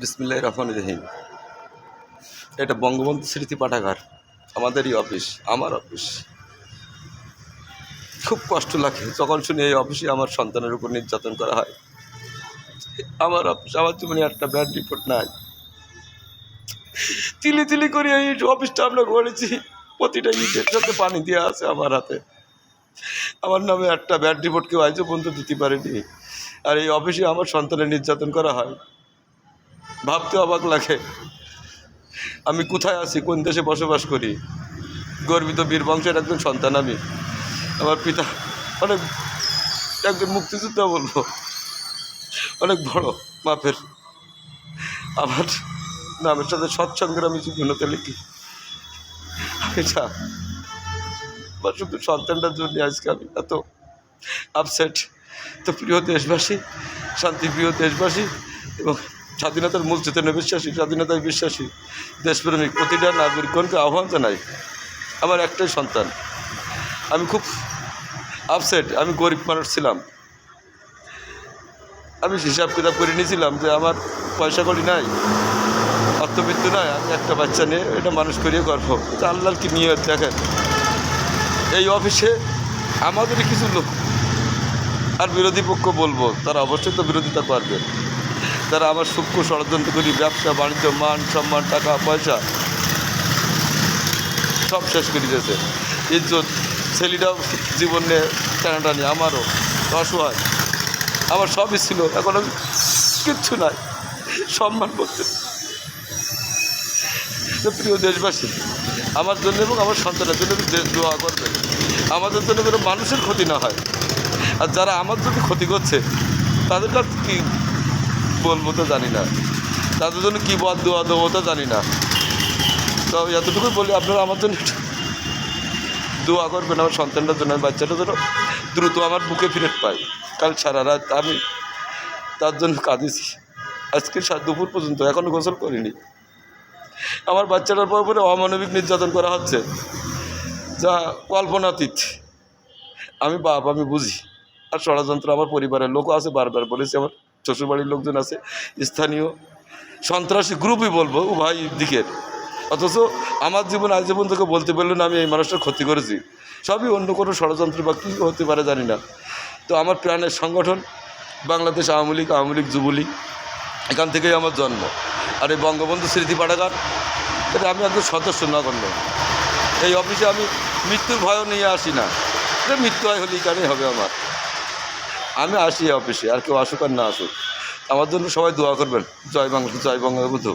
বিসমিল্লাহির রহমানির রহিম। এটা বঙ্গবন্ধু স্মৃতি পাঠাগার, আমাদেরই অফিস, আমার অফিস। খুব কষ্ট লাগে যখন শুনি এই অফিসে আমার সন্তানের উপর নির্যাতন করা হয়। আমার অফিস, আমার জীবনে একটা ব্যাড রিপোর্ট নাই। তিলি তিলি করে এই অফিসটা আমরা গড়েছি, প্রতিটা ইটের সাথে পানি দেওয়া আছে আমার হাতে। আমার নামে একটা ব্যাড রিপোর্ট কেউ আজও পর্যন্ত দিতে পারেনি। আর এই অফিসে আমার সন্তানের নির্যাতন করা হয়, ভাবতে অবাক লাগে। আমি কোথায় আছি, কোন দেশে বসবাস করি। গর্বিত বীর বংশের একজন সন্তান আমি। আমার পিতা অনেক, একজন মুক্তিযোদ্ধা বলবো, অনেক বড় মাপের। আমার নামের সাথে সৎসংগ্রামী জীবনতে লিখি। আমি আমার শুধু সন্তানটার জন্য আজকে আমি এত আপসেট। তো প্রিয় দেশবাসী, শান্তিপ্রিয় দেশবাসী এবং স্বাধীনতার মূল চেতনে বিশ্বাসী, স্বাধীনতায় বিশ্বাসী, দেশপ্রেমিক প্রতিটা নাগরিকগণকে আহ্বান জানাই। আমার একটাই সন্তান, আমি খুব আপসেট। আমি গরিব মানুষ ছিলাম, আমি হিসাব কিতাব করে নিয়েছিলাম যে আমার পয়সা কড়ি নাই, অর্থবিত্ত নাই, আমি একটা বাচ্চা নিয়ে এটা মানুষ করিয়ে করবো। তা আল্লাহর কি নিয়ত দেখেন। এই অফিসে আমাদেরই কিছু লোক, আর বিরোধী পক্ষ বলবো, তারা অবশ্যই তো বিরোধিতা করবে। তারা আমার সূক্ষ্ম ষড়যন্ত্র করি, ব্যবসা বাণিজ্য, মান সম্মান, টাকা পয়সা সব শেষ করে দিয়েছে। ইজ্জত, ছেলেটাও জীবন নিয়ে টানাটানি, আমারও অসহায়। আমার সবই ছিল, এখন আমি কিচ্ছু নাই, সম্মান করতে। তো প্রিয় দেশবাসী, আমার জন্য এবং আমার সন্তানের জন্য দোয়া করবেন, আমাদের জন্য কোনো মানুষের ক্ষতি না হয়। আর যারা আমার যদি ক্ষতি করছে তাদের কাছে কী বলবো তো জানি না, তাদের জন্য কী বদ দোয়া দেবো তো জানি না। তো এতটুকুই বলি, আপনারা আমার জন্য দোয়া করবেন, আমার সন্তানটার জন্য, বাচ্চাটার জন্য দ্রুত আমার বুকে ফিরে পাই। কাল সারা রাত আমি তার জন্য কাঁদিছি, আজকে দুপুর পর্যন্ত এখনও গোসল করিনি। আমার বাচ্চাটার পরে অমানবিক নির্যাতন করা হচ্ছে, যা কল্পনাতীত। আমি বাপ, আমি বুঝি। আর ষড়যন্ত্র আমার পরিবারের লোকও আছে, বারবার বলেছি, আমার শ্বশুরবাড়ির লোকজন আছে, স্থানীয় সন্ত্রাসী গ্রুপই বলবো উভয় দিকের। অথচ আমার জীবন আজ জীবন থেকে বলতে পারলেন আমি এই মানুষটার ক্ষতি করেছি, সবই অন্য কোনো ষড়যন্ত্র বা কী হতে পারে জানি না। তো আমার প্রাণের সংগঠন বাংলাদেশ আওয়ামী লীগ যুবলীগ, এখান থেকেই আমার জন্ম। আর এই বঙ্গবন্ধু স্মৃতি পাঠাগার, এটা আমি একজন সদস্য নগণ্য। এই অফিসে আমি মৃত্যুর ভয়ও নিয়ে আসি না, এটা মৃত্যু হয় হলেই কারণে হবে আমার। আমি আসি এই অফিসে, আর কেউ আসুক আর না আসুক, আমার জন্য সবাই দোয়া করবেন। জয় বাংলা, জয় বঙ্গবন্ধু।